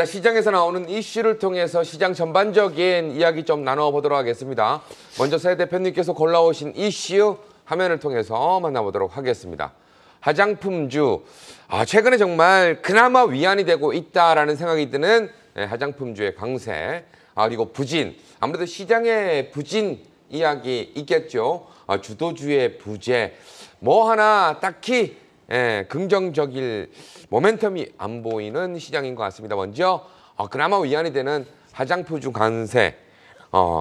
자, 시장에서 나오는 이슈를 통해서 시장 전반적인 이야기 좀 나눠보도록 하겠습니다. 먼저 새 대표님께서 골라오신 이슈 화면을 통해서 만나보도록 하겠습니다. 화장품주, 최근에 정말 그나마 위안이 되고 있다라는 생각이 드는 화장품주의 강세, 그리고 부진, 아무래도 시장의 부진 이야기 있겠죠. 주도주의 부재, 뭐 하나 딱히 긍정적일 모멘텀이 안 보이는 시장인 것 같습니다. 먼저 그나마 위안이 되는 화장품주 강세,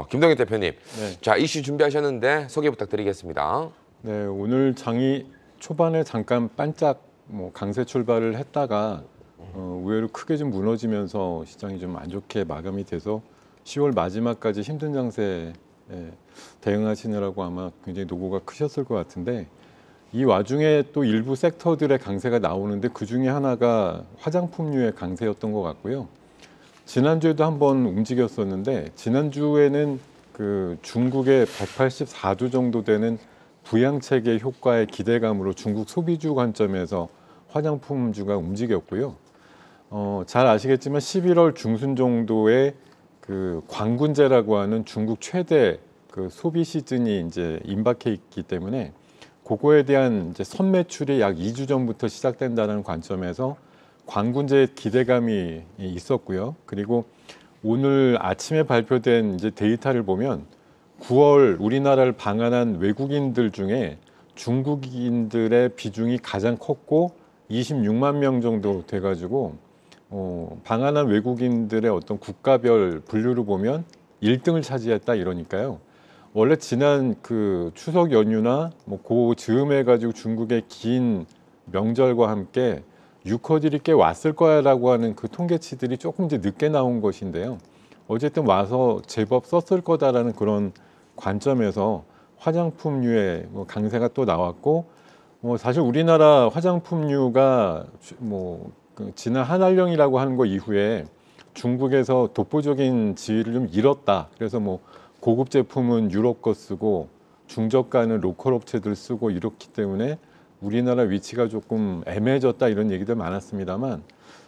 김동현 대표님. 네. 자, 이슈 준비하셨는데 소개 부탁드리겠습니다. 네, 오늘 장이 초반에 잠깐 반짝 강세 출발을 했다가 의외로 크게 좀 무너지면서 시장이 좀 안 좋게 마감이 돼서 10월 마지막까지 힘든 장세에 대응하시느라고 아마 굉장히 노고가 크셨을 것 같은데, 이 와중에 또 일부 섹터들의 강세가 나오는데 그 중에 하나가 화장품류의 강세였던 것 같고요. 지난주에도 한번 움직였었는데, 지난주에는 그 중국의 184주 정도 되는 부양책의 효과의 기대감으로 중국 소비주 관점에서 화장품주가 움직였고요. 잘 아시겠지만 11월 중순 정도에 그 광군제라고 하는 중국 최대 그 소비 시즌이 이제 임박해 있기 때문에 그거에 대한 이제 선매출이 약 2주 전부터 시작된다는 관점에서 광군제 기대감이 있었고요. 그리고 오늘 아침에 발표된 이제 데이터를 보면 9월 우리나라를 방한한 외국인들 중에 중국인들의 비중이 가장 컸고 26만 명 정도 돼가지고 방한한 외국인들의 어떤 국가별 분류를 보면 1등을 차지했다 이러니까요. 원래 지난 그 추석 연휴나 그 즈음에 가지고 중국의 긴 명절과 함께 유커들이 꽤 왔을 거야라고 하는 그 통계치들이 조금 이제 늦게 나온 것인데요. 어쨌든 와서 제법 썼을 거다라는 그런 관점에서 화장품류의 강세가 또 나왔고, 사실 우리나라 화장품류가 그 지난 한알령이라고 하는 거 이후에 중국에서 독보적인 지위를 좀 잃었다. 그래서 고급 제품은 유럽 거 쓰고 중저가는 로컬 업체들 쓰고 이렇기 때문에 우리나라 위치가 조금 애매해졌다 이런 얘기들 많았습니다만,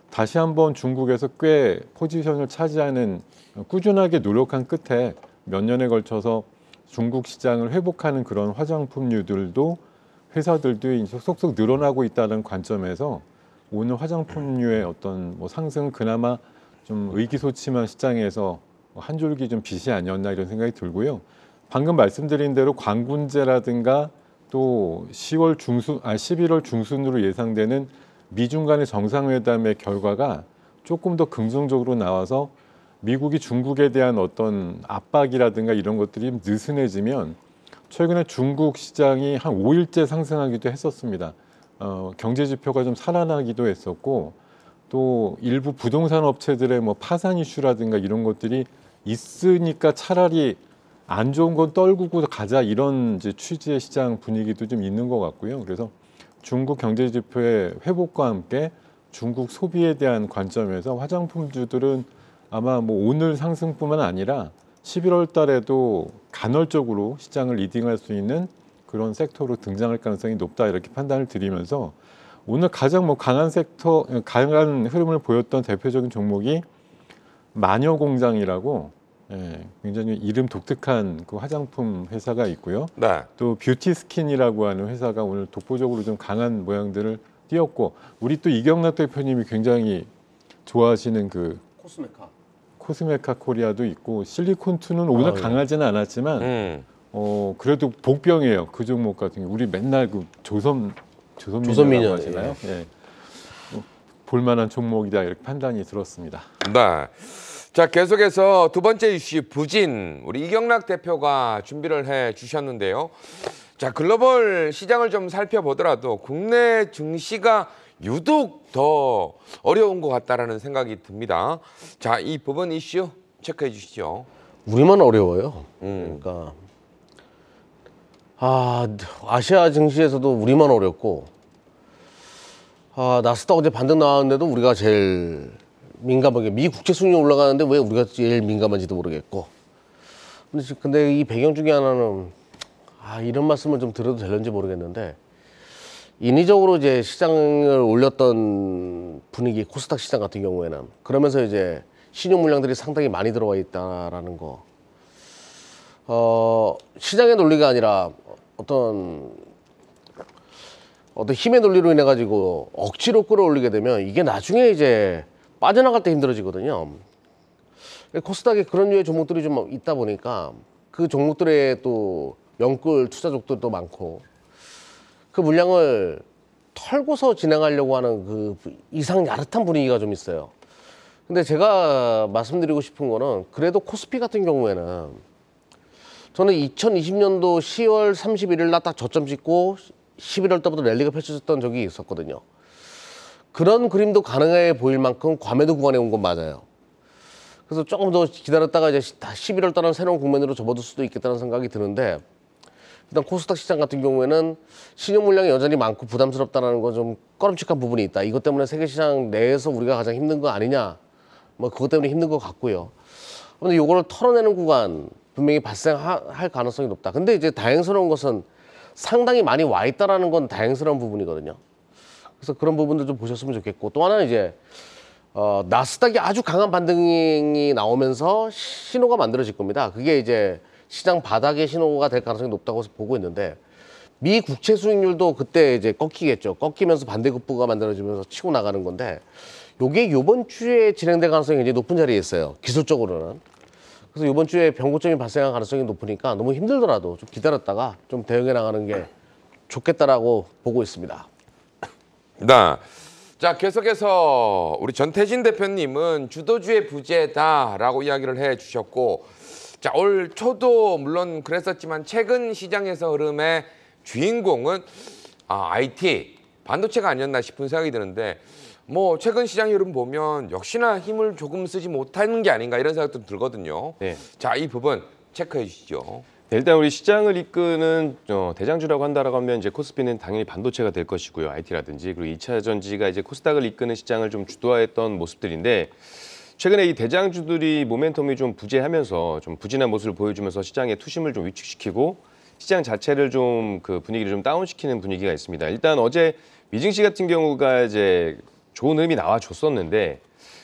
다시 한번 중국에서 꽤 포지션을 차지하는, 꾸준하게 노력한 끝에 몇 년에 걸쳐서 중국 시장을 회복하는 그런 화장품류들도 회사들도 이제 속속 늘어나고 있다는 관점에서 오늘 화장품류의 어떤 상승은 그나마 좀 의기소침한 시장에서 한 줄기 좀 빛이 아니었나 이런 생각이 들고요. 방금 말씀드린 대로 광군제라든가 또 11월 중순으로 예상되는 미중 간의 정상회담의 결과가 조금 더 긍정적으로 나와서 미국이 중국에 대한 어떤 압박이라든가 이런 것들이 느슨해지면, 최근에 중국 시장이 한 5일째 상승하기도 했었습니다. 경제 지표가 좀 살아나기도 했었고, 또 일부 부동산 업체들의 파산 이슈라든가 이런 것들이 있으니까 차라리 안 좋은 건 떨구고 가자 이런 이제 취지의 시장 분위기도 좀 있는 것 같고요. 그래서 중국 경제 지표의 회복과 함께 중국 소비에 대한 관점에서 화장품주들은 아마 오늘 상승뿐만 아니라 11월 달에도 간헐적으로 시장을 리딩할 수 있는 그런 섹터로 등장할 가능성이 높다 이렇게 판단을 드리면서, 오늘 가장 강한 흐름을 보였던 대표적인 종목이 마녀공장이라고 굉장히 이름 독특한 그 화장품 회사가 있고요. 네. 또 뷰티스킨이라고 하는 회사가 오늘 독보적으로 좀 강한 모양들을 띄었고, 우리 또 이경락 대표님이 굉장히 좋아하시는 그 코스메카 코리아도 있고, 실리콘2는 오늘 강하지는 않았지만 그래도 복병이에요. 그 종목 같은 경우 우리 맨날 그 조선민이라고 하시나요? 예. 볼만한 종목이다 이렇게 판단이 들었습니다. 네. 자, 계속해서 두 번째 이슈 부진, 우리 이경락 대표가 준비를 해 주셨는데요. 자, 글로벌 시장을 좀 살펴보더라도 국내 증시가 유독 더 어려운 것 같다라는 생각이 듭니다. 자, 이 부분 이슈 체크해 주시죠. 우리만 어려워요. 그러니까 아시아 증시에서도 우리만 어렵고, 나스닥 어제 반등 나왔는데도 우리가 제일 민감하게, 미 국채 수익률 올라가는데 왜 우리가 제일 민감한지도 모르겠고. 근데 이 배경 중에 하나는 이런 말씀을 좀 드려도 되는지 모르겠는데, 인위적으로 이제 시장을 올렸던 분위기, 코스닥 시장 같은 경우에는 그러면서 이제 신용 물량들이 상당히 많이 들어와 있다라는 거. 시장의 논리가 아니라 어떤 힘의 논리로 인해 가지고 억지로 끌어올리게 되면 이게 나중에 이제 빠져나갈 때 힘들어지거든요. 코스닥에 그런 류의 종목들이 좀 있다 보니까 그 종목들에 또 영끌 투자족들도 많고 그 물량을 털고서 진행하려고 하는 그 이상 야릇한 분위기가 좀 있어요. 근데 제가 말씀드리고 싶은 거는 그래도 코스피 같은 경우에는 저는 2020년도 10월 31일 날 딱 저점 찍고 11월 달부터 랠리가 펼쳐졌던 적이 있었거든요. 그런 그림도 가능해 보일 만큼 과매도 구간에 온 건 맞아요. 그래서 조금 더 기다렸다가 이제 11월 달은 새로운 국면으로 접어들 수도 있겠다는 생각이 드는데 일단 코스닥 시장 같은 경우에는 신용 물량이 여전히 많고 부담스럽다는 건 좀 꺼림칙한 부분이 있다. 이것 때문에 세계 시장 내에서 우리가 가장 힘든 거 아니냐. 뭐 그것 때문에 힘든 것 같고요. 근데 요거를 털어내는 구간 분명히 발생할 가능성이 높다. 근데 이제 다행스러운 것은 상당히 많이 와 있다라는 건 다행스러운 부분이거든요. 그래서 그런 부분도 좀 보셨으면 좋겠고 또 하나는 이제 나스닥이 아주 강한 반등이 나오면서 신호가 만들어질 겁니다. 그게 이제 시장 바닥의 신호가 될 가능성이 높다고 보고 있는데 미 국채 수익률도 그때 이제 꺾이겠죠. 꺾이면서 반대급부가 만들어지면서 치고 나가는 건데 요게 이번 주에 진행될 가능성이 굉장히 높은 자리에 있어요. 기술적으로는. 그래서 이번 주에 변고점이 발생할 가능성이 높으니까 너무 힘들더라도 좀 기다렸다가 좀 대응해 나가는 게 좋겠다라고 보고 있습니다. 네. 자, 계속해서 우리 전태진 대표님은 주도주의 부재다라고 이야기를 해 주셨고, 자, 올 초도 물론 그랬었지만 최근 시장에서 흐름의 주인공은 IT, 반도체가 아니었나 싶은 생각이 드는데 뭐 최근 시장 흐름 보면 역시나 힘을 조금 쓰지 못하는 게 아닌가 이런 생각도 들거든요. 네. 자, 이 부분 체크해 주시죠. 네, 일단 우리 시장을 이끄는 대장주라고 한다라고 하면 이제 코스피는 당연히 반도체가 될 것이고요. IT라든지 그리고 2차 전지가 이제 코스닥을 이끄는 시장을 좀 주도했던 모습들인데 최근에 이 대장주들이 모멘텀이 좀 부재하면서 좀 부진한 모습을 보여주면서 시장의 투심을 좀 위축시키고 시장 자체를 좀 그 분위기를 좀 다운시키는 분위기가 있습니다. 일단 어제 미증시 같은 경우가 이제 좋은 흐름이 나와줬었는데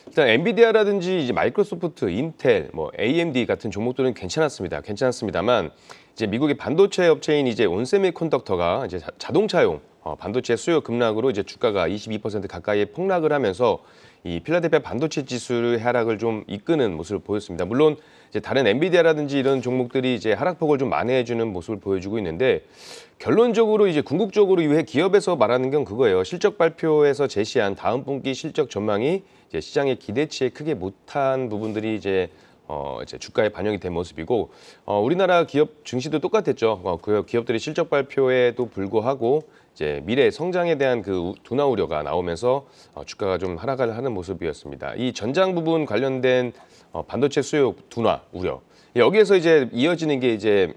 일단 엔비디아라든지 이제 마이크로소프트, 인텔, 뭐 AMD 같은 종목들은 괜찮았습니다만 이제 미국의 반도체 업체인 이제 온세미컨덕터가 이제 자동차용 반도체 수요 급락으로 이제 주가가 22% 가까이 폭락을 하면서 이 필라델피아 반도체 지수의 하락을 좀 이끄는 모습을 보였습니다. 물론 이제 다른 엔비디아라든지 이런 종목들이 이제 하락폭을 좀 만회해주는 모습을 보여주고 있는데 결론적으로 이제 궁극적으로 이 기업에서 말하는 건 그거예요. 실적 발표에서 제시한 다음 분기 실적 전망이 이제 시장의 기대치에 크게 못한 부분들이 이제 주가에 반영이 된 모습이고 우리나라 기업 증시도 똑같았죠. 그 기업들이 실적 발표에도 불구하고 이제 미래 성장에 대한 그 둔화 우려가 나오면서 주가가 좀 하락을 하는 모습이었습니다. 이 전장 부분 관련된 반도체 수요 둔화 우려 여기에서 이제 이어지는 게 이제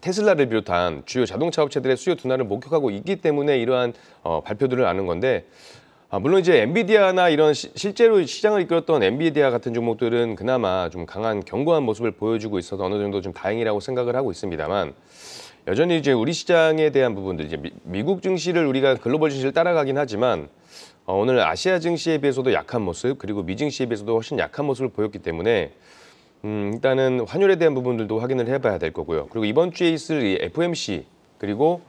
테슬라를 비롯한 주요 자동차 업체들의 수요 둔화를 목격하고 있기 때문에 이러한 발표들을 하는 건데 물론 이제 엔비디아나 이런 실제로 시장을 이끌었던 엔비디아 같은 종목들은 그나마 좀 강한 견고한 모습을 보여주고 있어서 어느 정도 좀 다행이라고 생각을 하고 있습니다만 여전히 이제 우리 시장에 대한 부분들 이제 미국 증시를 우리가 글로벌 증시를 따라가긴 하지만 오늘 아시아 증시에 비해서도 약한 모습 그리고 미 증시에 비해서도 훨씬 약한 모습을 보였기 때문에 일단은 환율에 대한 부분들도 확인을 해봐야 될 거고요. 그리고 이번 주에 있을 이 FOMC 그리고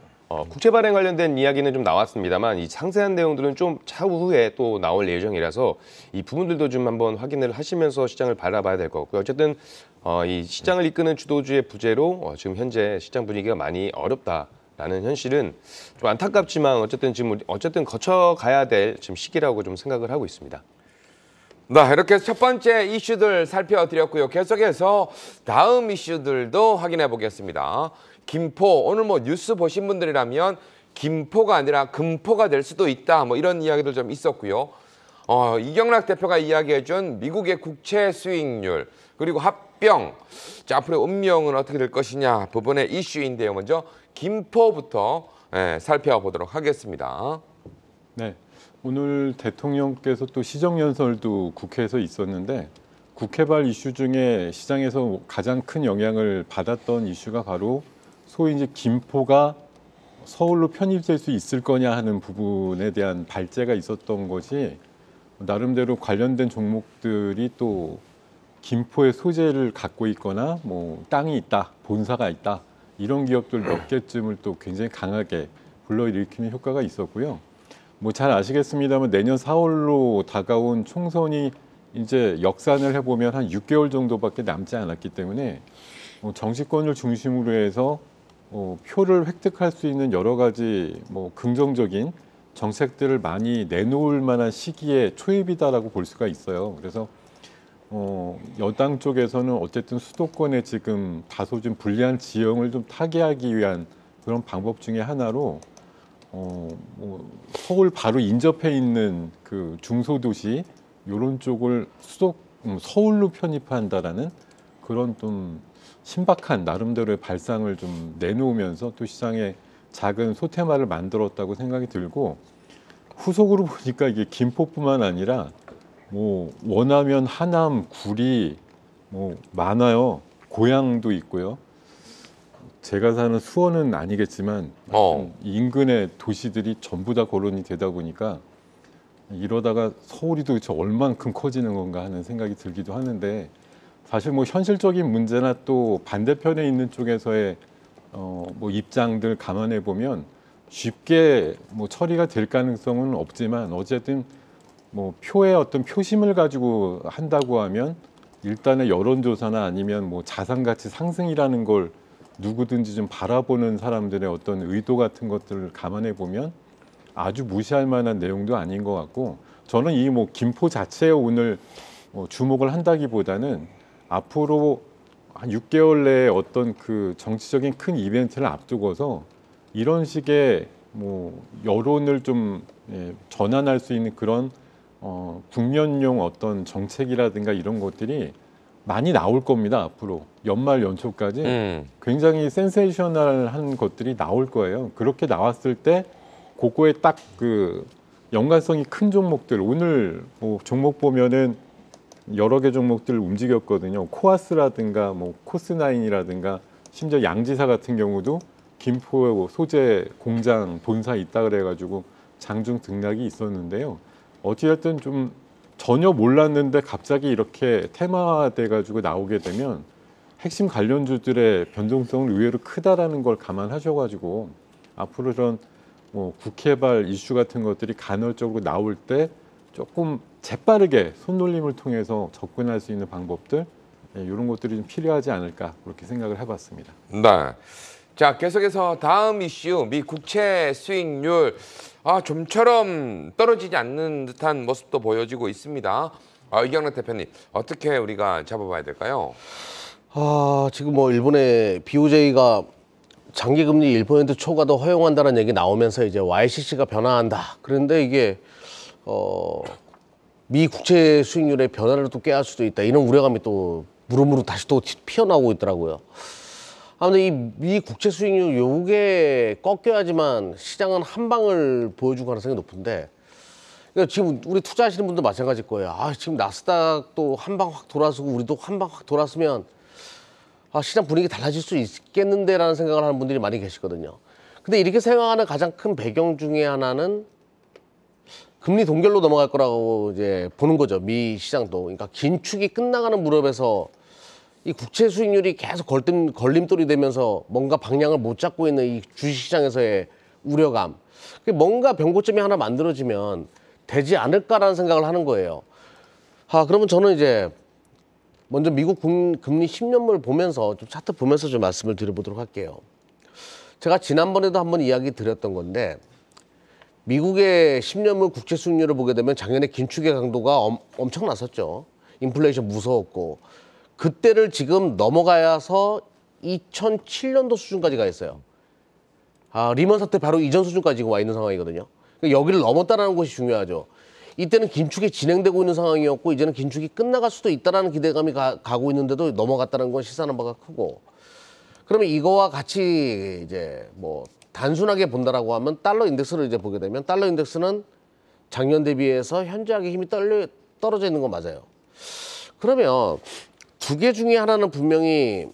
국채 발행 관련된 이야기는 좀 나왔습니다만 이 상세한 내용들은 좀 차후에 또 나올 예정이라서 이 부분들도 좀 한번 확인을 하시면서 시장을 바라봐야 될 것 같고요. 어쨌든 이 시장을 이끄는 주도주의 부재로 지금 현재 시장 분위기가 많이 어렵다라는 현실은 좀 안타깝지만 어쨌든 거쳐가야 될 지금 시기라고 좀 생각을 하고 있습니다. 네, 이렇게 해서 첫 번째 이슈들 살펴드렸고요. 계속해서 다음 이슈들도 확인해 보겠습니다. 김포, 오늘 뭐 뉴스 보신 분들이라면 김포가 아니라 금포가 될 수도 있다. 뭐 이런 이야기들 좀 있었고요. 이경락 대표가 이야기해준 미국의 국채 수익률 그리고 합병. 자, 앞으로 운명은 어떻게 될 것이냐 부분의 이슈인데요. 먼저 김포부터 살펴보도록 하겠습니다. 네, 오늘 대통령께서 또 시정연설도 국회에서 있었는데 국회발 이슈 중에 시장에서 가장 큰 영향을 받았던 이슈가 바로 소위 이제 김포가 서울로 편입될 수 있을 거냐 하는 부분에 대한 발제가 있었던 것이 나름대로 관련된 종목들이 또 김포의 소재를 갖고 있거나 뭐 땅이 있다, 본사가 있다 이런 기업들 몇 개쯤을 또 굉장히 강하게 불러일으키는 효과가 있었고요. 뭐 잘 아시겠습니다만 내년 4월로 다가온 총선이 이제 역산을 해보면 한 6개월 정도밖에 남지 않았기 때문에 정치권을 중심으로 해서 표를 획득할 수 있는 여러 가지 뭐 긍정적인 정책들을 많이 내놓을 만한 시기에 초입이다라고 볼 수가 있어요. 그래서 여당 쪽에서는 어쨌든 수도권에 지금 다소 좀 불리한 지형을 좀 타개하기 위한 그런 방법 중에 하나로 뭐 서울 바로 인접해 있는 그 중소도시 이런 쪽을 서울로 편입한다라는 그런 좀 신박한 나름대로의 발상을 좀 내놓으면서 또 시장에 작은 소테마를 만들었다고 생각이 들고 후속으로 보니까 이게 김포뿐만 아니라 뭐 원하면 하남, 구리 뭐 많아요. 고양도 있고요. 제가 사는 수원은 아니겠지만 인근의 도시들이 전부 다 거론이 되다 보니까 이러다가 서울이 도대체 얼만큼 커지는 건가 하는 생각이 들기도 하는데 사실 뭐 현실적인 문제나 또 반대편에 있는 쪽에서의 뭐 입장들 감안해 보면 쉽게 뭐 처리가 될 가능성은 없지만 어쨌든 뭐 표의 어떤 표심을 가지고 한다고 하면 일단의 여론조사나 아니면 뭐 자산가치 상승이라는 걸 누구든지 좀 바라보는 사람들의 어떤 의도 같은 것들을 감안해 보면 아주 무시할 만한 내용도 아닌 것 같고 저는 이 뭐 김포 자체에 오늘 주목을 한다기보다는 앞으로 한 6개월 내에 어떤 그 정치적인 큰 이벤트를 앞두고서 이런 식의 뭐 여론을 좀 전환할 수 있는 그런 국면용 어떤 정책이라든가 이런 것들이 많이 나올 겁니다. 앞으로 연말 연초까지 굉장히 센세이셔널한 것들이 나올 거예요. 그렇게 나왔을 때 그거에 딱 그 연관성이 큰 종목들 오늘 뭐 종목 보면은 여러 개 종목들 움직였거든요. 코아스라든가 뭐 코스나인이라든가 심지어 양지사 같은 경우도 김포 소재 공장 본사 있다 그래가지고 장중 등락이 있었는데요. 어찌됐든 좀 전혀 몰랐는데 갑자기 이렇게 테마화돼가지고 나오게 되면 핵심 관련주들의 변동성은 의외로 크다라는 걸 감안하셔가지고 앞으로 이런 뭐 국회발 이슈 같은 것들이 간헐적으로 나올 때 조금 재빠르게 손놀림을 통해서 접근할 수 있는 방법들 이런 것들이 좀 필요하지 않을까 그렇게 생각을 해봤습니다. 네. 자, 계속해서 다음 이슈 미 국채 수익률 좀처럼 떨어지지 않는 듯한 모습도 보여지고 있습니다. 이경락 대표님 어떻게 우리가 잡아봐야 될까요? 지금 뭐 일본의 BOJ가 장기금리 1% 초과도 허용한다는 얘기 나오면서 이제 YCC가 변화한다. 그런데 이게 미 국채 수익률의 변화를 또 깨할 수도 있다. 이런 우려감이 또 무르무르 다시 또 피어나오고 있더라고요. 아무튼 이 미 국채 수익률 요게 꺾여야지만 시장은 한 방을 보여줄 가능성이 높은데 그러니까 지금 우리 투자하시는 분도 마찬가지일 거예요. 지금 나스닥도 한 방 확 돌아서고 우리도 한 방 확 돌았으면 시장 분위기 달라질 수 있겠는데라는 생각을 하는 분들이 많이 계시거든요. 근데 이렇게 생각하는 가장 큰 배경 중에 하나는 금리 동결로 넘어갈 거라고 이제 보는 거죠. 미 시장도. 그러니까 긴축이 끝나가는 무렵에서 이 국채 수익률이 계속 걸림돌이 되면서 뭔가 방향을 못 잡고 있는 이 주식시장에서의 우려감. 뭔가 변고점이 하나 만들어지면 되지 않을까라는 생각을 하는 거예요. 그러면 저는 이제 먼저 미국 금리 10년물 보면서 좀 차트 보면서 좀 말씀을 드려보도록 할게요. 제가 지난번에도 한번 이야기 드렸던 건데 미국의 10년물 국채 수익률을 보게 되면 작년에 긴축의 강도가 엄청났었죠. 인플레이션 무서웠고 그때를 지금 넘어가서 2007년도 수준까지 가 있어요. 리먼 사태 바로 이전 수준까지 와 있는 상황이거든요. 그러니까 여기를 넘었다는 것이 중요하죠. 이때는 긴축이 진행되고 있는 상황이었고 이제는 긴축이 끝나갈 수도 있다는 기대감이 가고 있는데도 넘어갔다는 건 시사하는 바가 크고 그러면 이거와 같이 이제 뭐 단순하게 본다라고 하면 달러 인덱스를 이제 보게 되면 달러 인덱스는 작년 대비해서 현저하게 힘이 떨어져 있는 건 맞아요. 그러면 두 개 중에 하나는 분명히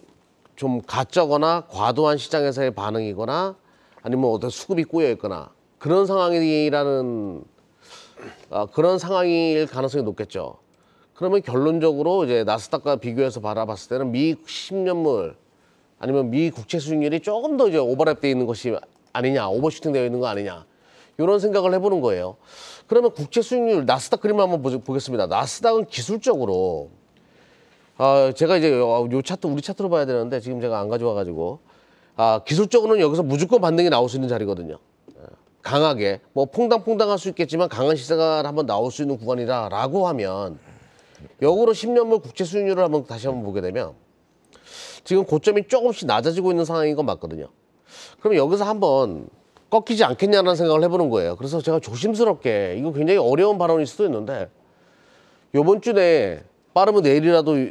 좀 가짜거나 과도한 시장에서의 반응이거나 아니면 어떤 수급이 꼬여 있거나 그런 상황이라는 그런 상황일 가능성이 높겠죠. 그러면 결론적으로 이제 나스닥과 비교해서 바라봤을 때는 미 10년물 아니면 미 국채 수익률이 조금 더 이제 오버랩되어 있는 것이 아니냐, 오버슈팅 되어 있는 거 아니냐, 이런 생각을 해보는 거예요. 그러면 국채 수익률 나스닥 그림을 한번 보겠습니다. 나스닥은 기술적으로 제가 이제 요 차트 우리 차트로 봐야 되는데 지금 제가 안 가져와가지고 기술적으로는 여기서 무조건 반등이 나올 수 있는 자리거든요. 강하게 뭐 퐁당퐁당할 수 있겠지만 강한 시세가 한번 나올 수 있는 구간이다라고 하면 역으로 10년물 국채 수익률을 다시 한번 보게 되면 지금 고점이 조금씩 낮아지고 있는 상황인 건 맞거든요. 그럼 여기서 한번 꺾이지 않겠냐는 생각을 해보는 거예요. 그래서 제가 조심스럽게, 이거 굉장히 어려운 발언일 수도 있는데 요번 주 내에 빠르면 내일이라도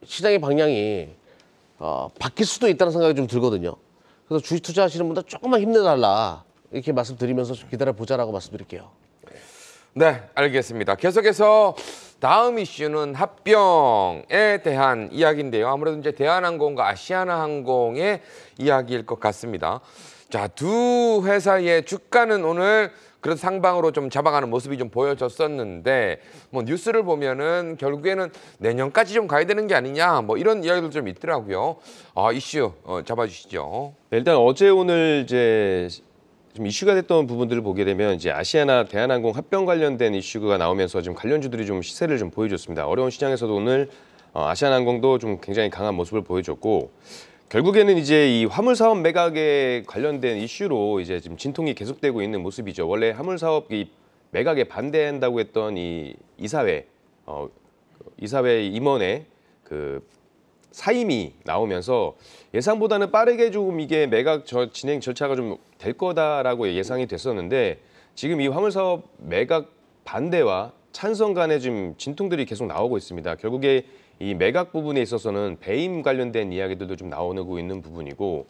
시장의 방향이 바뀔 수도 있다는 생각이 좀 들거든요. 그래서 주식 투자하시는 분들 조금만 힘내달라 이렇게 말씀드리면서 좀 기다려보자라고 말씀드릴게요. 네, 알겠습니다. 계속해서 다음 이슈는 합병에 대한 이야기인데요. 아무래도 이제 대한항공과 아시아나항공의 이야기일 것 같습니다. 자, 두 회사의 주가는 오늘 그래도 상방으로 좀 잡아가는 모습이 좀 보여졌었는데 뭐 뉴스를 보면은 결국에는 내년까지 좀 가야 되는 게 아니냐 뭐 이런 이야기도 좀 있더라고요. 이슈 잡아주시죠. 네, 일단 어제 오늘 이제 좀 이슈가 됐던 부분들을 보게 되면 이제 아시아나 대한항공 합병 관련된 이슈가 나오면서 지금 관련주들이 좀 시세를 좀 보여줬습니다. 어려운 시장에서도 오늘 아시아나항공도 좀 굉장히 강한 모습을 보여줬고, 결국에는 이제 이 화물 사업 매각에 관련된 이슈로 이제 지금 진통이 계속되고 있는 모습이죠. 원래 화물 사업 이 매각에 반대한다고 했던 이 이사회 임원의 그 사임이 나오면서 예상보다는 빠르게 조금 이게 매각 진행 절차가 좀 될 거다라고 예상이 됐었는데, 지금 이 화물 사업 매각 반대와 찬성 간의 지금 진통들이 계속 나오고 있습니다. 결국에 이 매각 부분에 있어서는 배임 관련된 이야기들도 좀 나오고 있는 부분이고,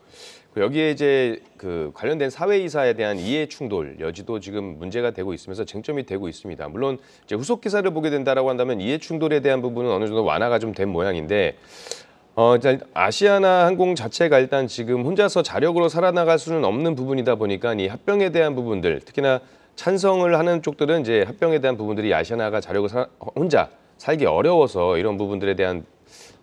여기에 이제 그 관련된 사회이사에 대한 이해 충돌 여지도 지금 문제가 되고 있으면서 쟁점이 되고 있습니다. 물론 이제 후속 기사를 보게 된다라고 한다면 이해 충돌에 대한 부분은 어느 정도 완화가 좀 된 모양인데, 일단 아시아나 항공 자체가 일단 지금 혼자서 자력으로 살아나갈 수는 없는 부분이다 보니까 이 합병에 대한 부분들, 특히나 찬성을 하는 쪽들은 이제 합병에 대한 부분들이 아시아나가 자력으로 혼자 살기 어려워서 이런 부분들에 대한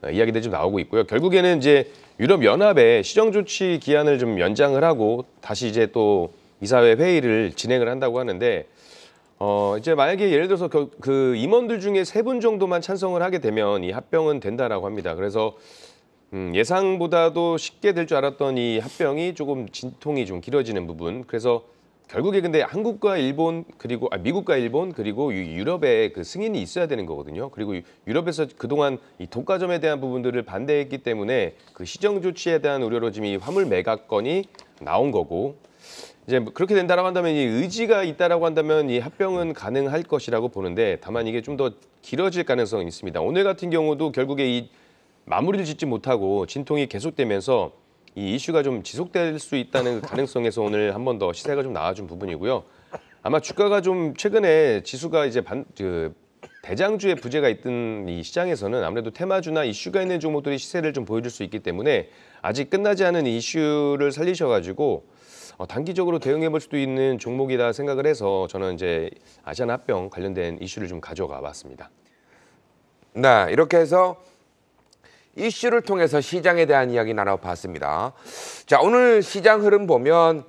이야기들이 좀 나오고 있고요. 결국에는 이제 유럽연합의 시정 조치 기한을 좀 연장을 하고 다시 이제 또 이사회 회의를 진행을 한다고 하는데, 이제 만약에 예를 들어서 그 임원들 중에 3분 정도만 찬성을 하게 되면 이 합병은 된다라고 합니다. 그래서 예상보다도 쉽게 될 줄 알았던 이 합병이 조금 진통이 좀 길어지는 부분. 그래서 결국에 근데 한국과 일본 그리고 미국과 일본 그리고 유럽의 그 승인이 있어야 되는 거거든요. 그리고 유럽에서 그동안 이 독과점에 대한 부분들을 반대했기 때문에 그 시정 조치에 대한 우려로 지금 이 화물 매각 건이 나온 거고, 이제 그렇게 된다라고 한다면 이 의지가 있다라고 한다면 이 합병은 가능할 것이라고 보는데, 다만 이게 좀 더 길어질 가능성이 있습니다. 오늘 같은 경우도 결국에 이 마무리를 짓지 못하고 진통이 계속되면서 이 이슈가 좀 지속될 수 있다는 가능성에서 오늘 한 번 더 시세가 좀 나와준 부분이고요. 아마 주가가 좀 최근에 지수가 이제 대장주의 부재가 있던 이 시장에서는 아무래도 테마주나 이슈가 있는 종목들이 시세를 좀 보여줄 수 있기 때문에 아직 끝나지 않은 이슈를 살리셔가지고 단기적으로 대응해 볼 수도 있는 종목이다 생각을 해서 저는 이제 아시아나 합병 관련된 이슈를 좀 가져가 봤습니다. 네, 이렇게 해서 이슈를 통해서 시장에 대한 이야기 나눠봤습니다. 자, 오늘 시장 흐름 보면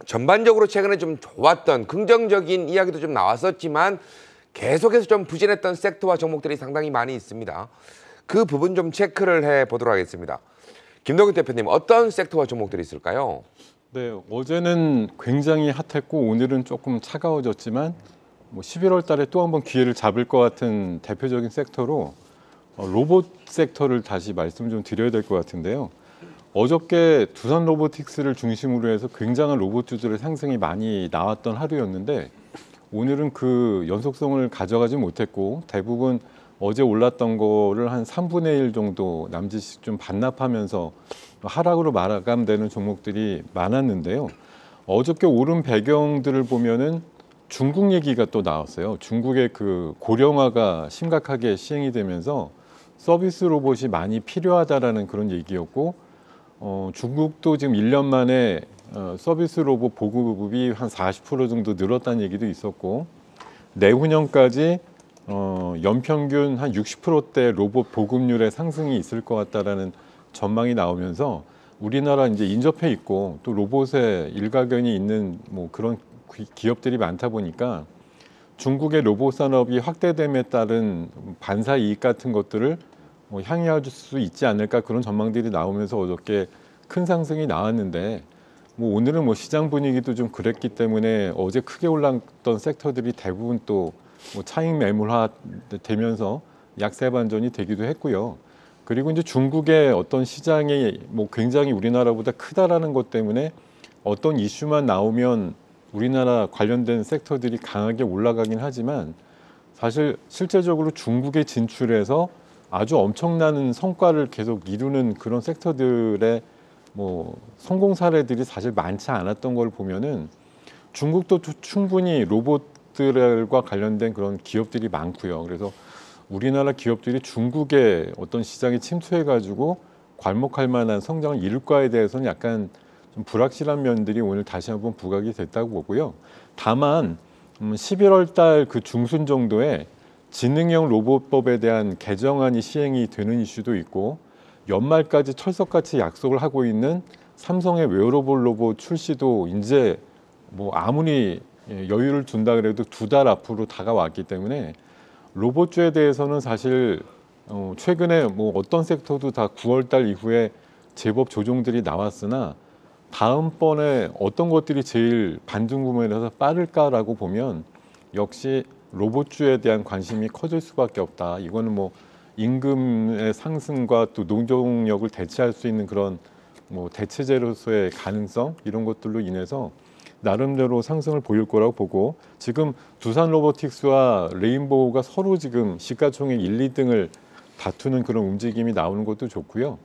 전반적으로 최근에 좀 좋았던 긍정적인 이야기도 좀 나왔었지만 계속해서 좀 부진했던 섹터와 종목들이 상당히 많이 있습니다. 그 부분 좀 체크를 해보도록 하겠습니다. 김덕윤 대표님, 어떤 섹터와 종목들이 있을까요? 네, 어제는 굉장히 핫했고 오늘은 조금 차가워졌지만 11월 달에 또 한번 기회를 잡을 것 같은 대표적인 섹터로 로봇 섹터를 다시 말씀 좀 드려야 될 것 같은데요. 어저께 두산 로보틱스를 중심으로 해서 굉장한 로봇주들의 상승이 많이 나왔던 하루였는데, 오늘은 그 연속성을 가져가지 못했고 대부분 어제 올랐던 거를 한 3분의 1 정도 남짓씩 좀 반납하면서 하락으로 마감되는 종목들이 많았는데요. 어저께 오른 배경들을 보면은 중국 얘기가 또 나왔어요. 중국의 그 고령화가 심각하게 시행이 되면서 서비스 로봇이 많이 필요하다라는 그런 얘기였고, 중국도 지금 1년 만에 서비스 로봇 보급이 한 40% 정도 늘었다는 얘기도 있었고 내후년까지 연평균 한 60%대 로봇 보급률의 상승이 있을 것 같다라는 전망이 나오면서 우리나라 이제 인접해 있고 또 로봇에 일가견이 있는 뭐 그런 기업들이 많다 보니까 중국의 로봇 산업이 확대됨에 따른 반사 이익 같은 것들을 뭐 향유할 수 있지 않을까 그런 전망들이 나오면서 어저께 큰 상승이 나왔는데 뭐 오늘은 뭐 시장 분위기도 좀 그랬기 때문에 어제 크게 올랐던 섹터들이 대부분 또 뭐 차익 매물화 되면서 약세 반전이 되기도 했고요. 그리고 이제 중국의 어떤 시장이 뭐 굉장히 우리나라보다 크다라는 것 때문에 어떤 이슈만 나오면 우리나라 관련된 섹터들이 강하게 올라가긴 하지만 사실 실제적으로 중국에 진출해서 아주 엄청난 성과를 계속 이루는 그런 섹터들의 뭐 성공 사례들이 사실 많지 않았던 걸 보면은 중국도 충분히 로봇들과 관련된 그런 기업들이 많고요. 그래서 우리나라 기업들이 중국의 어떤 시장에 침투해가지고 괄목할 만한 성장을 이룰까에 대해서는 약간 좀 불확실한 면들이 오늘 다시 한번 부각이 됐다고 보고요. 다만 11월 달 그 중순 정도에 지능형 로봇법에 대한 개정안이 시행이 되는 이슈도 있고 연말까지 철석같이 약속을 하고 있는 삼성의 웨어러블 로봇 출시도 이제 뭐 아무리 여유를 둔다 그래도 2달 앞으로 다가왔기 때문에 로봇주에 대해서는 사실 최근에 뭐 어떤 섹터도 다 9월 달 이후에 제법 조정들이 나왔으나 다음번에 어떤 것들이 제일 반등 구매를 해서 빠를까라고 보면 역시 로봇주에 대한 관심이 커질 수밖에 없다. 이거는 뭐 임금의 상승과 또 노동력을 대체할 수 있는 그런 뭐 대체제로서의 가능성 이런 것들로 인해서 나름대로 상승을 보일 거라고 보고 지금 두산 로보틱스와 레인보우가 서로 지금 시가총액 1, 2등을 다투는 그런 움직임이 나오는 것도 좋고요.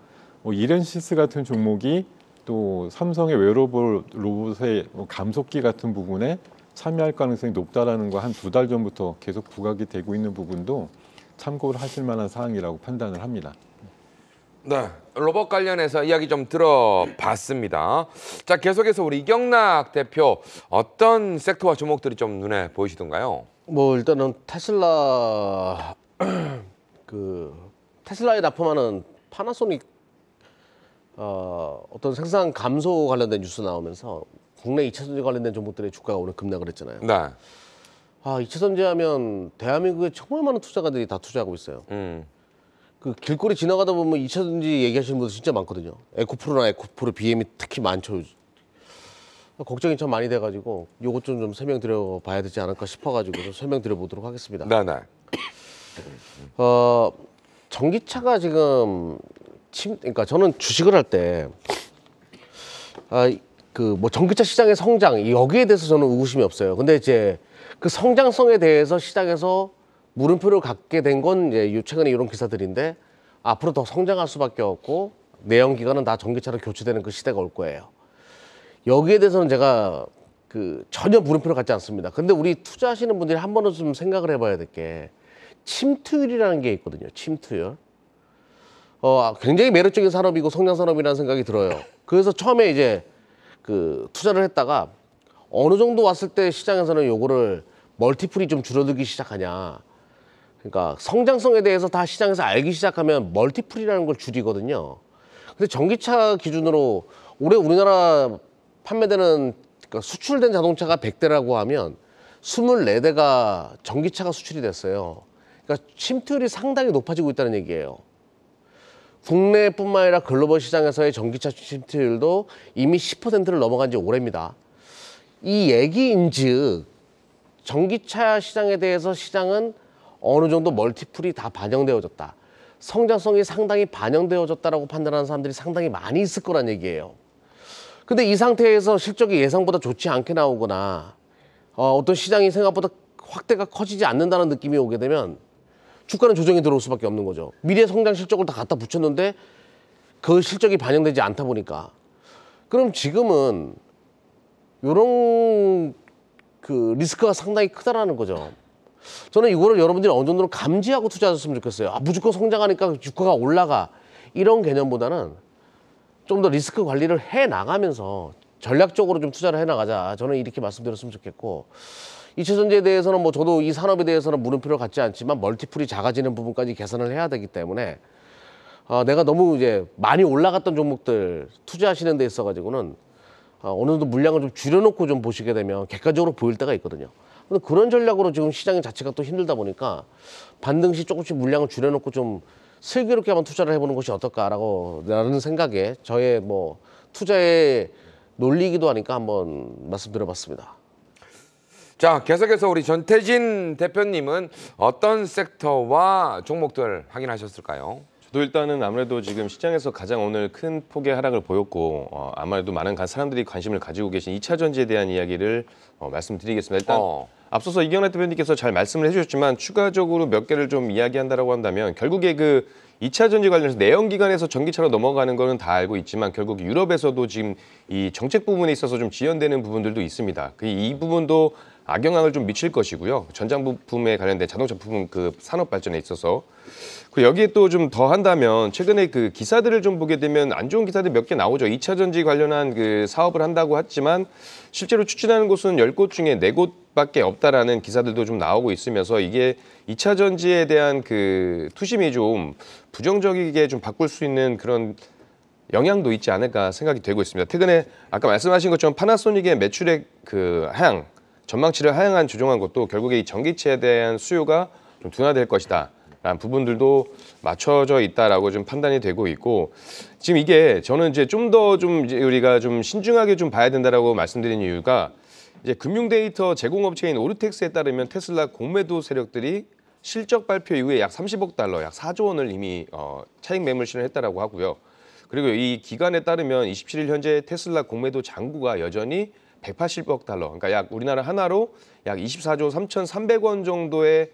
뭐 이렌시스 같은 종목이 또 삼성의 웨어러블 로봇의 감속기 같은 부분에 참여할 가능성이 높다라는 거 한 2달 전부터 계속 부각이 되고 있는 부분도 참고를 하실 만한 사항이라고 판단을 합니다. 네, 로봇 관련해서 이야기 좀 들어봤습니다. 자, 계속해서 우리 이경락 대표 어떤 섹터와 종목들이 좀 눈에 보이시던가요? 뭐 일단은 테슬라 테슬라에 납품하는 파나소닉 어떤 생산 감소 관련된 뉴스 나오면서 국내 2차 전지 관련된 종목들의 주가가 오늘 급락을 했잖아요. 네. 2차 전지 하면 대한민국에 정말 많은 투자가들이 다 투자하고 있어요. 그 길거리 지나가다 보면 2차 전지 얘기하시는 분들 진짜 많거든요. 에코프로나 에코프로 BM이 특히 많죠. 걱정이 참 많이 돼가지고 요것 좀 설명드려 봐야 되지 않을까 싶어가지고 좀 설명드려 보도록 하겠습니다. 네, 네. 전기차가 지금 그러니까 저는 주식을 할 때 뭐 전기차 시장의 성장 여기에 대해서 저는 의구심이 없어요. 근데 이제 그 성장성에 대해서 시장에서 물음표를 갖게 된 건 이제 최근에 이런 기사들인데 앞으로 더 성장할 수밖에 없고 내연 기관은 다 전기차로 교체되는 그 시대가 올 거예요. 여기에 대해서는 제가 전혀 물음표를 갖지 않습니다. 근데 우리 투자하시는 분들이 한 번은 좀 생각을 해봐야 될 게 침투율이라는 게 있거든요. 침투율. 굉장히 매력적인 산업이고 성장 산업이라는 생각이 들어요. 그래서 처음에 이제 투자를 했다가 어느 정도 왔을 때 시장에서는 요거를 멀티플이 좀 줄어들기 시작하냐. 그러니까 성장성에 대해서 다 시장에서 알기 시작하면 멀티플이라는 걸 줄이거든요. 근데 전기차 기준으로 올해 우리나라 판매되는 그러니까 수출된 자동차가 100대라고 하면 24대가 전기차가 수출이 됐어요. 그러니까 침투율이 상당히 높아지고 있다는 얘기예요. 국내뿐만 아니라 글로벌 시장에서의 전기차 침투율도 이미 10%를 넘어간 지 오래입니다. 이 얘기인즉 전기차 시장에 대해서 시장은 어느 정도 멀티플이 다 반영되어졌다. 성장성이 상당히 반영되어졌다라고 판단하는 사람들이 상당히 많이 있을 거란 얘기예요. 근데 이 상태에서 실적이 예상보다 좋지 않게 나오거나 어떤 시장이 생각보다 확대가 커지지 않는다는 느낌이 오게 되면 주가는 조정이 들어올 수밖에 없는 거죠. 미래 성장 실적을 다 갖다 붙였는데 그 실적이 반영되지 않다 보니까. 그럼 지금은 이런 리스크가 상당히 크다라는 거죠. 저는 이거를 여러분들이 어느 정도는 감지하고 투자하셨으면 좋겠어요. 무조건 성장하니까 주가가 올라가. 이런 개념보다는 좀 더 리스크 관리를 해 나가면서 전략적으로 좀 투자를 해나가자. 저는 이렇게 말씀드렸으면 좋겠고 2차 전지에 대해서는 뭐 저도 이 산업에 대해서는 물음표를 갖지 않지만 멀티플이 작아지는 부분까지 계산을 해야 되기 때문에 내가 너무 이제 많이 올라갔던 종목들 투자하시는 데 있어가지고는 어느 정도 물량을 좀 줄여놓고 좀 보시게 되면 객관적으로 보일 때가 있거든요. 근데 그런 전략으로 지금 시장의 자체가 또 힘들다 보니까 반등 시 조금씩 물량을 줄여놓고 좀 슬기롭게 한번 투자를 해보는 것이 어떨까라는 생각에 저의 뭐 투자의 논리이기도 하니까 한번 말씀드려봤습니다. 자, 계속해서 우리 전태진 대표님은 어떤 섹터와 종목들 확인하셨을까요? 저도 일단은 아무래도 지금 시장에서 가장 오늘 큰 폭의 하락을 보였고 아무래도 많은 사람들이 관심을 가지고 계신 2차 전지에 대한 이야기를 말씀드리겠습니다. 일단 앞서서 이경래 대표님께서 잘 말씀을 해주셨지만 추가적으로 몇 개를 좀 이야기한다라고 한다면 결국에 그 2차 전지 관련해서 내연기관에서 전기차로 넘어가는 거는 다 알고 있지만 결국 유럽에서도 지금 이 정책 부분에 있어서 좀 지연되는 부분들도 있습니다. 이 부분도 악영향을 좀 미칠 것이고요. 전장 부품에 관련된 자동차 부품 그 산업 발전에 있어서 그리고 여기에 또 좀 더 한다면 최근에 그 기사들을 좀 보게 되면 안 좋은 기사들 몇 개 나오죠. 2차 전지 관련한 그 사업을 한다고 했지만 실제로 추진하는 곳은 10곳 중에 4곳밖에 없다라는 기사들도 좀 나오고 있으면서 이게 2차 전지에 대한 그 투심이 좀 부정적이게 좀 바꿀 수 있는 그런 영향도 있지 않을까 생각이 되고 있습니다. 최근에 아까 말씀하신 것처럼 파나소닉의 매출액 그 하향, 전망치를 하향한 조정한 것도 결국에 이 전기차에 대한 수요가 좀 둔화될 것이다. 라는 부분들도 맞춰져 있다라고 좀 판단이 되고 있고 지금 이게 저는 이제 좀 더 좀 우리가 좀 신중하게 좀 봐야 된다라고 말씀드린 이유가 이제 금융 데이터 제공업체인 오르텍스에 따르면 테슬라 공매도 세력들이 실적 발표 이후에 약 30억 달러, 약 4조 원을 이미 차익 매물 실현했다라고 하고요. 그리고 이 기관에 따르면 27일 현재 테슬라 공매도 잔고가 여전히 180억 달러, 그러니까 약 우리나라 하나로 약 24조 3,300원 정도의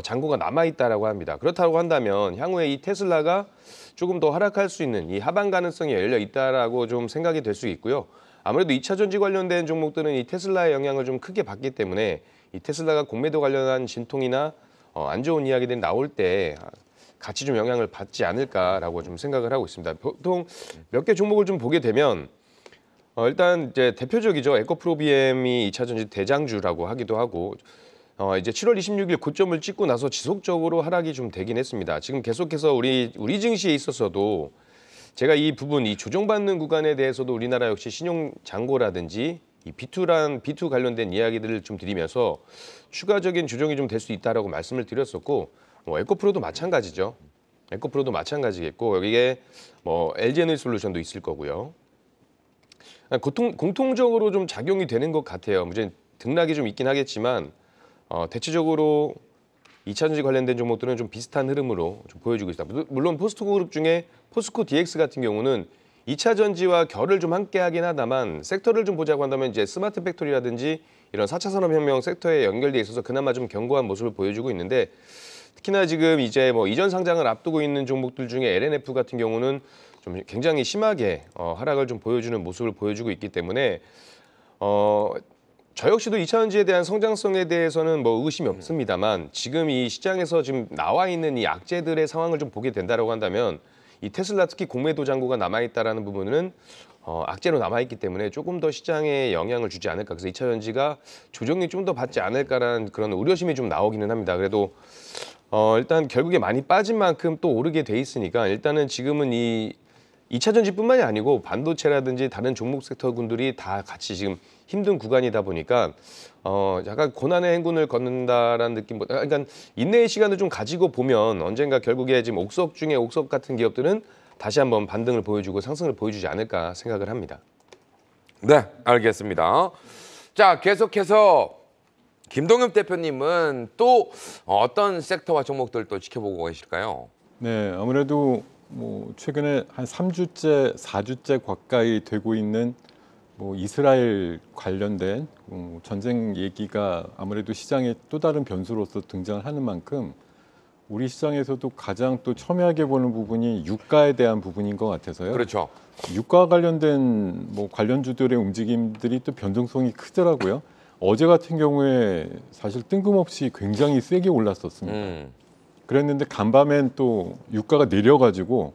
잔고가 남아있다라고 합니다. 그렇다고 한다면 향후에 이 테슬라가 조금 더 하락할 수 있는 이 하방 가능성이 열려 있다라고 좀 생각이 될 수 있고요. 아무래도 2차 전지 관련된 종목들은 이 테슬라의 영향을 좀 크게 받기 때문에 이 테슬라가 공매도 관련한 진통이나 안 좋은 이야기들이 나올 때 같이 좀 영향을 받지 않을까라고 좀 생각을 하고 있습니다. 보통 몇 개 종목을 좀 보게 되면 일단 이제 대표적이죠. 에코프로비엠이 2차 전지 대장주라고 하기도 하고 이제 7월 26일 고점을 찍고 나서 지속적으로 하락이 좀 되긴 했습니다. 지금 계속해서 우리 증시에 있어서도 제가 이 부분, 이 조정받는 구간에 대해서도 우리나라 역시 신용 잔고라든지 이 B2 관련된 이야기들을 좀 드리면서 추가적인 조정이 좀 될 수 있다라고 말씀을 드렸었고 에코프로도 마찬가지죠. 에코프로도 마찬가지겠고 여기에 LG에너지솔루션도 있을 거고요. 공통적으로 좀 작용이 되는 것 같아요. 이제 등락이 좀 있긴 하겠지만 대체적으로 2차 전지 관련된 종목들은 좀 비슷한 흐름으로 좀 보여주고 있습니다. 물론 포스코 그룹 중에 포스코 DX 같은 경우는 2차 전지와 결을 좀 함께 하긴 하다만 섹터를 좀 보자고 한다면 이제 스마트 팩토리라든지 이런 4차 산업혁명 섹터에 연결돼 있어서 그나마 좀 견고한 모습을 보여주고 있는데 특히나 지금 이제 이전 상장을 앞두고 있는 종목들 중에 LNF 같은 경우는 좀 굉장히 심하게 하락을 좀 보여주는 모습을 보여주고 있기 때문에 저 역시도 2차 전지에 대한 성장성에 대해서는 의심이 없습니다만 지금 이 시장에서 지금 나와 있는 이 악재들의 상황을 좀 보게 된다라고 한다면 이 테슬라 특히 공매도 잔고가 남아있다라는 부분은 악재로 남아있기 때문에 조금 더 시장에 영향을 주지 않을까. 그래서 2차 전지가 조정이 좀 더 받지 않을까라는 그런 우려심이 좀 나오기는 합니다. 그래도 일단 결국에 많이 빠진 만큼 또 오르게 돼 있으니까 일단은 지금은 이 2차 전지뿐만이 아니고 반도체라든지 다른 종목 섹터군들이 다 같이 지금 힘든 구간이다 보니까 약간 고난의 행군을 걷는다라는 느낌보다 그러니까 인내의 시간을 좀 가지고 보면 언젠가 결국에 지금 옥석 중에 옥석 같은 기업들은 다시 한번 반등을 보여주고 상승을 보여주지 않을까 생각을 합니다. 네, 알겠습니다. 자, 계속해서 김동엽 대표님은 또 어떤 섹터와 종목들 또 지켜보고 계실까요? 네, 아무래도 최근에 한 3주째, 4주째 가까이 되고 있는 이스라엘 관련된 전쟁 얘기가 아무래도 시장에 또 다른 변수로서 등장을 하는 만큼 우리 시장에서도 가장 또 첨예하게 보는 부분이 유가에 대한 부분인 것 같아서요. 그렇죠. 유가 관련된 관련주들의 움직임들이 또 변동성이 크더라고요. 어제 같은 경우에 사실 뜬금없이 굉장히 세게 올랐었습니다. 그랬는데 간밤엔 또 유가가 내려가지고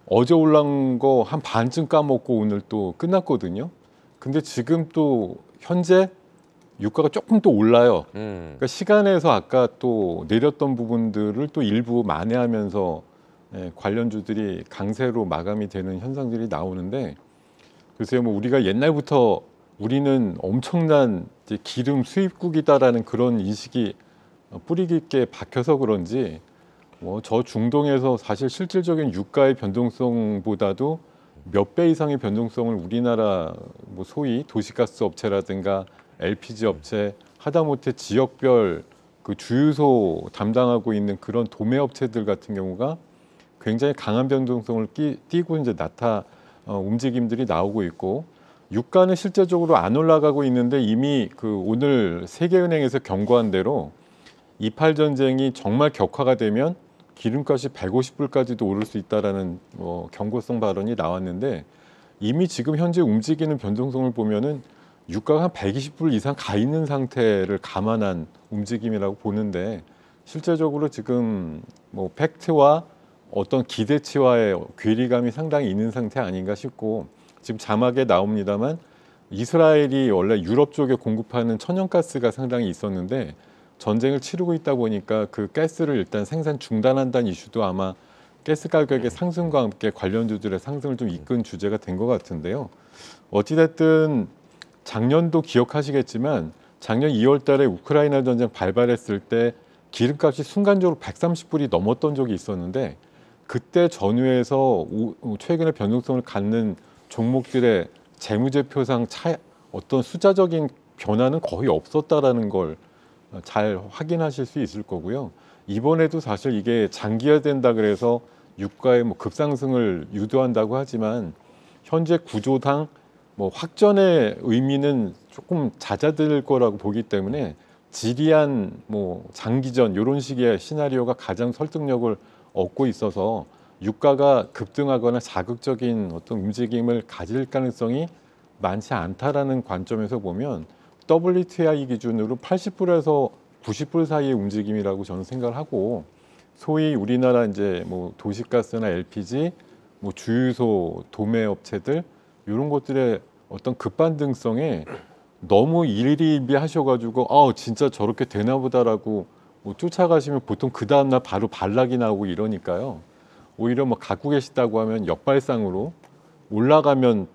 어제 올라온 거 한 반쯤 까먹고 오늘 또 끝났거든요. 근데 지금 또 현재 유가가 조금 또 올라요. 그러니까 시간에서 아까 또 내렸던 부분들을 또 일부 만회하면서 관련주들이 강세로 마감이 되는 현상들이 나오는데, 글쎄요, 뭐 우리가 옛날부터 우리는 엄청난 이제 기름 수입국이다라는 그런 인식이 뿌리 깊게 박혀서 그런지 뭐 저 중동에서 사실 실질적인 유가의 변동성보다도 몇 배 이상의 변동성을 우리나라 뭐 소위 도시가스 업체라든가 LPG 업체, 하다못해 지역별 그 주유소 담당하고 있는 그런 도매 업체들 같은 경우가 굉장히 강한 변동성을 띠고 이제 움직임들이 나오고 있고, 유가는 실제적으로 안 올라가고 있는데 이미 그 오늘 세계은행에서 경고한 대로 이팔 전쟁이 정말 격화가 되면 기름값이 150불까지도 오를 수 있다라는 경고성 발언이 나왔는데, 이미 지금 현재 움직이는 변동성을 보면은 유가가 한 120불 이상 가 있는 상태를 감안한 움직임이라고 보는데, 실제적으로 지금 뭐 팩트와 어떤 기대치와의 괴리감이 상당히 있는 상태 아닌가 싶고, 지금 자막에 나옵니다만 이스라엘이 원래 유럽 쪽에 공급하는 천연가스가 상당히 있었는데 전쟁을 치르고 있다 보니까 그 가스를 일단 생산 중단한다는 이슈도 아마 가스 가격의 상승과 함께 관련주들의 상승을 좀 이끈 주제가 된 것 같은데요. 어찌됐든 작년도 기억하시겠지만 작년 2월 달에 우크라이나 전쟁 발발했을 때 기름값이 순간적으로 130불이 넘었던 적이 있었는데, 그때 전후에서 최근에 변동성을 갖는 종목들의 재무제표상 어떤 숫자적인 변화는 거의 없었다라는 걸 잘 확인하실 수 있을 거고요. 이번에도 사실 이게 장기화된다 그래서 유가의 뭐 급상승을 유도한다고 하지만 현재 구조상 뭐 확전의 의미는 조금 잦아들 거라고 보기 때문에 지리한 뭐 장기전 이런 식의 시나리오가 가장 설득력을 얻고 있어서 유가가 급등하거나 자극적인 어떤 움직임을 가질 가능성이 많지 않다라는 관점에서 보면 WTI 기준으로 80불에서 90불 사이의 움직임이라고 저는 생각을 하고, 소위 우리나라 이제 뭐 도시가스나 LPG, 뭐 주유소, 도매 업체들 이런 것들의 어떤 급반등성에 너무 일희일비하셔가지고 진짜 저렇게 되나보다라고 뭐 쫓아가시면 보통 그 다음날 바로 반락이 나오고 이러니까요. 오히려 뭐 갖고 계시다고 하면 역발상으로 올라가면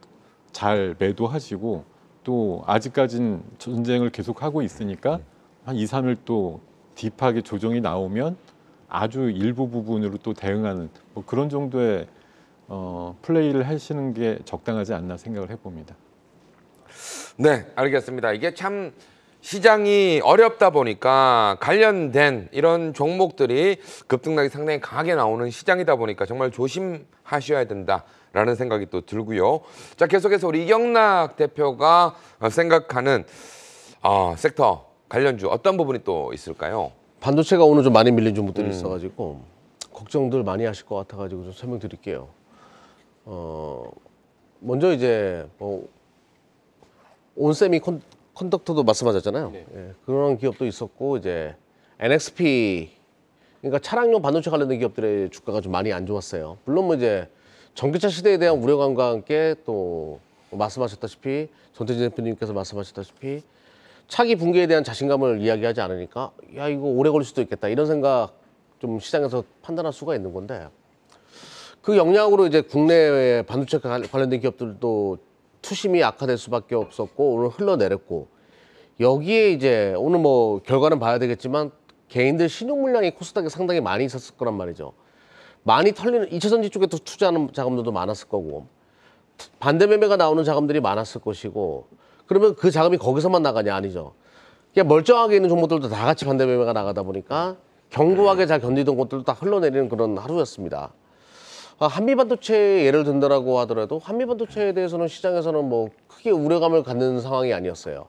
잘 매도하시고, 또 아직까지는 전쟁을 계속하고 있으니까 한 2, 3일 또 딥하게 조정이 나오면 아주 일부 부분으로 또 대응하는 뭐 그런 정도의 플레이를 하시는 게 적당하지 않나 생각을 해봅니다. 네, 알겠습니다. 이게 참 시장이 어렵다 보니까 관련된 이런 종목들이 급등락이 상당히 강하게 나오는 시장이다 보니까 정말 조심하셔야 된다라는 생각이 또 들고요. 자, 계속해서 우리 이경락 대표가 생각하는 섹터 관련주 어떤 부분이 또 있을까요? 반도체가 오늘 좀 많이 밀린 종목들이 있어가지고 걱정들 많이 하실 것 같아가지고 좀 설명드릴게요. 먼저 이제 뭐 온세미 컨덕터도 말씀하셨잖아요. 네. 예, 그런 기업도 있었고, 이제 NXP, 그러니까 차량용 반도체 관련된 기업들의 주가가 좀 많이 안 좋았어요. 물론 뭐 이제 전기차 시대에 대한 우려감과 함께 또 말씀하셨다시피 전태진 대표님께서 말씀하셨다시피 차기 분기에 대한 자신감을 이야기하지 않으니까 야 이거 오래 걸릴 수도 있겠다 이런 생각 좀 시장에서 판단할 수가 있는 건데, 그 영향으로 이제 국내의 반도체 관련된 기업들도 투심이 악화될 수밖에 없었고 오늘 흘러내렸고, 여기에 이제 오늘 뭐 결과는 봐야 되겠지만 개인들 신용 물량이 코스닥에 상당히 많이 있었을 거란 말이죠. 많이 털리는 2차전지 쪽에 또 투자하는 자금들도 많았을 거고, 반대 매매가 나오는 자금들이 많았을 것이고, 그러면 그 자금이 거기서만 나가냐? 아니죠. 그냥 멀쩡하게 있는 종목들도 다 같이 반대 매매가 나가다 보니까 견고하게 잘 견디던 것들도 다 흘러내리는 그런 하루였습니다. 한미반도체 예를 든다라고 하더라도 한미반도체에 대해서는 시장에서는 뭐 크게 우려감을 갖는 상황이 아니었어요.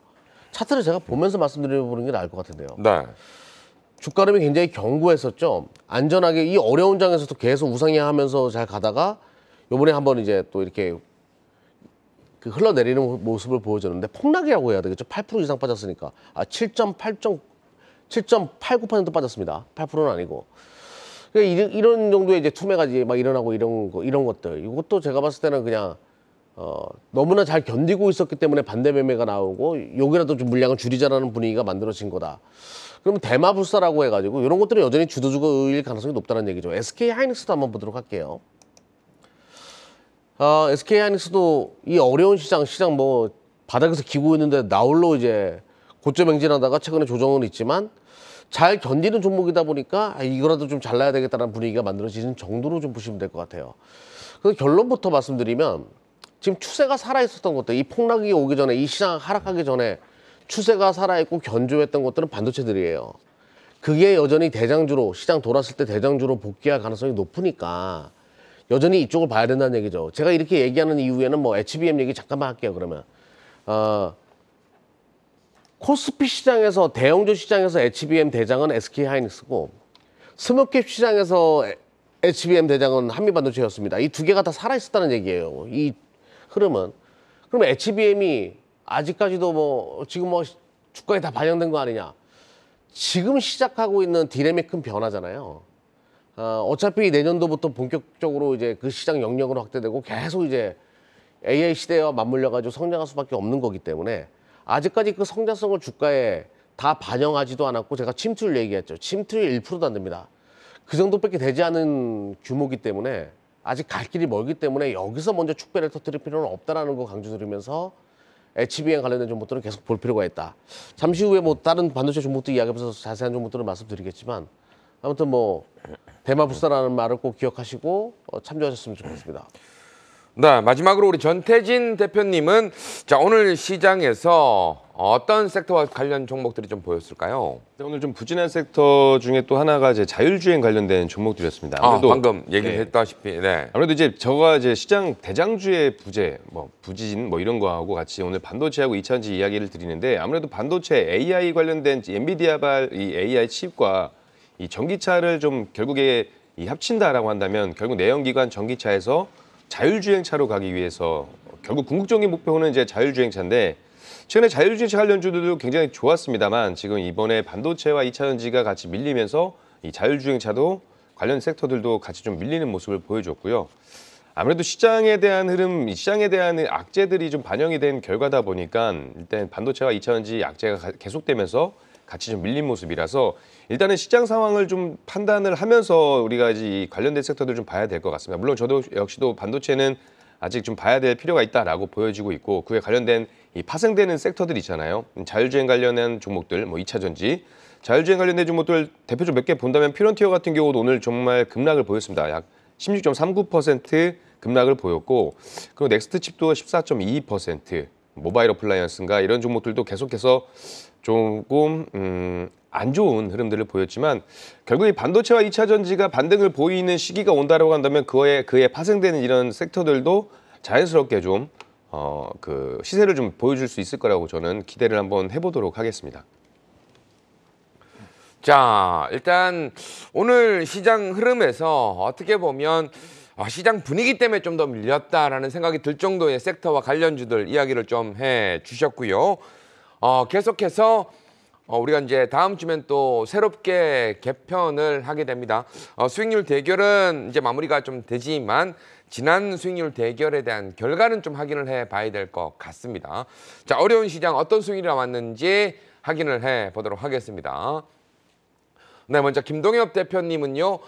차트를 제가 보면서 말씀드려보는 게 나을 것 같은데요. 네. 주가 흐름이 굉장히 견고했었죠. 안전하게 이 어려운 장에서도 계속 우상향하면서 잘 가다가 요번에 한번 이제 또 이렇게 그 흘러내리는 모습을 보여줬는데, 폭락이라고 해야 되겠죠. 8% 이상 빠졌으니까. 7.89% 빠졌습니다. 8%는 아니고. 그러니까 이런 정도의 이제 투매가 막 일어나고 이런 것들. 이것도 제가 봤을 때는 그냥 너무나 잘 견디고 있었기 때문에 반대 매매가 나오고 여기라도 좀 물량을 줄이자라는 분위기가 만들어진 거다. 그러면 대마불사라고 해가지고 이런 것들은 여전히 주도주가일 가능성이 높다는 얘기죠. SK 하이닉스도 한번 보도록 할게요. SK 하이닉스도 이 어려운 시장 뭐 바닥에서 기고 있는데 나홀로 이제 고점 행진하다가 최근에 조정은 있지만 잘 견디는 종목이다 보니까 이거라도 좀 잘라야 되겠다는 분위기가 만들어지는 정도로 좀 보시면 될 것 같아요. 그래서 결론부터 말씀드리면 지금 추세가 살아있었던 것들, 이 폭락이 오기 전에, 이 시장 하락하기 전에 추세가 살아있고 견조했던 것들은 반도체들이에요. 그게 여전히 대장주로, 시장 돌았을 때 대장주로 복귀할 가능성이 높으니까 여전히 이쪽을 봐야 된다는 얘기죠. 제가 이렇게 얘기하는 이후에는 뭐 HBM 얘기 잠깐만 할게요, 그러면. 코스피 시장에서, 대형주 시장에서 HBM 대장은 SK 하이닉스고, 스몰캡 시장에서 HBM 대장은 한미반도체였습니다. 이 두 개가 다 살아있었다는 얘기예요. 이 흐름은. 그럼 HBM이 아직까지도 뭐 지금 뭐 주가에 다 반영된 거 아니냐? 지금 시작하고 있는 디램의 큰 변화잖아요. 어차피 내년도부터 본격적으로 이제 그 시장 영역으로 확대되고 계속 이제 AI 시대와 맞물려 가지고 성장할 수밖에 없는 거기 때문에 아직까지 그 성장성을 주가에 다 반영하지도 않았고, 제가 침투율 얘기했죠. 침투율 1%도 안 됩니다. 그 정도밖에 되지 않은 규모이기 때문에 아직 갈 길이 멀기 때문에 여기서 먼저 축배를 터뜨릴 필요는 없다라는 거 강조드리면서 HBM 관련된 종목들은 계속 볼 필요가 있다. 잠시 후에 뭐 다른 반도체 종목들 이야기하면서 자세한 종목들을 말씀드리겠지만, 아무튼 뭐 대마불사라는 말을 꼭 기억하시고 참조하셨으면 좋겠습니다. 네, 마지막으로 우리 전태진 대표님은 자, 오늘 시장에서 어떤 섹터와 관련 종목들이 좀 보였을까요? 오늘 좀 부진한 섹터 중에 또 하나가 이제 자율주행 관련된 종목들이었습니다. 아무래도 방금 얘기했다시피, 네. 아무래도 이제 저가 이제 시장 대장주의 부재, 뭐 부진 뭐 이런 거하고 같이 오늘 반도체하고 2차전지 이야기를 드리는데, 아무래도 반도체 AI 관련된 엔비디아발 이 AI 칩과 이 전기차를 좀 결국에 이 합친다라고 한다면 결국 내연기관 전기차에서 자율주행차로 가기 위해서 결국 궁극적인 목표는 이제 자율주행차인데, 최근에 자율주행차 관련주들도 굉장히 좋았습니다만 지금 이번에 반도체와 2차전지가 같이 밀리면서 이 자율주행차도 관련 섹터들도 같이 좀 밀리는 모습을 보여줬고요. 아무래도 시장에 대한 흐름, 시장에 대한 악재들이 좀 반영이 된 결과다 보니까 일단 반도체와 2차전지 악재가 계속되면서 같이 좀 밀린 모습이라서 일단은 시장 상황을 좀 판단을 하면서 우리가 이제 이 관련된 섹터들 좀 봐야 될 것 같습니다. 물론 저도 역시도 반도체는 아직 좀 봐야 될 필요가 있다라고 보여지고 있고, 그에 관련된 이 파생되는 섹터들 있잖아요. 자율주행 관련한 종목들, 뭐 2차전지, 자율주행 관련된 종목들 대표적 몇 개 본다면 피런티어 같은 경우도 오늘 정말 급락을 보였습니다. 약 16.39% 급락을 보였고, 그리고 넥스트칩도 14.22%, 모바일 어플라이언스인가 이런 종목들도 계속해서 조금 안 좋은 흐름들을 보였지만, 결국 이 반도체와 2차전지가 반등을 보이는 시기가 온다라고 한다면 그에 파생되는 이런 섹터들도 자연스럽게 좀 그 시세를 좀 보여줄 수 있을 거라고 저는 기대를 한번 해보도록 하겠습니다. 자, 일단 오늘 시장 흐름에서 어떻게 보면 시장 분위기 때문에 좀 더 밀렸다라는 생각이 들 정도의 섹터와 관련주들 이야기를 좀 해주셨고요. 계속해서 우리가 이제 다음 주면 또 새롭게 개편을 하게 됩니다. 수익률 대결은 이제 마무리가 좀 되지만 지난 수익률 대결에 대한 결과는 좀 확인을 해봐야 될 것 같습니다. 자, 어려운 시장 어떤 수익률이 나왔는지 확인을 해보도록 하겠습니다. 네, 먼저 김동엽 대표님은요.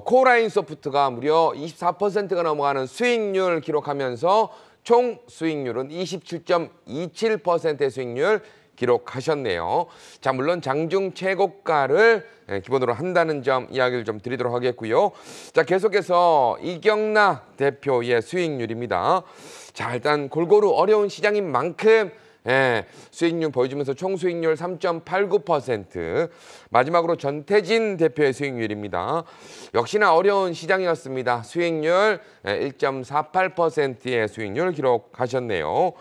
코어라인 소프트가 무려 24%가 넘어가는 수익률 기록하면서 총 수익률은 27.27%의 수익률 기록하셨네요. 자, 물론 장중 최고가를 기본으로 한다는 점 이야기를 좀 드리도록 하겠고요. 자, 계속해서 이경락 대표의 수익률입니다. 자, 일단 골고루 어려운 시장인 만큼 수익률 보여주면서 총 수익률 3.89%. 마지막으로 전태진 대표의 수익률입니다. 역시나 어려운 시장이었습니다. 수익률 1.48%의 수익률 기록하셨네요.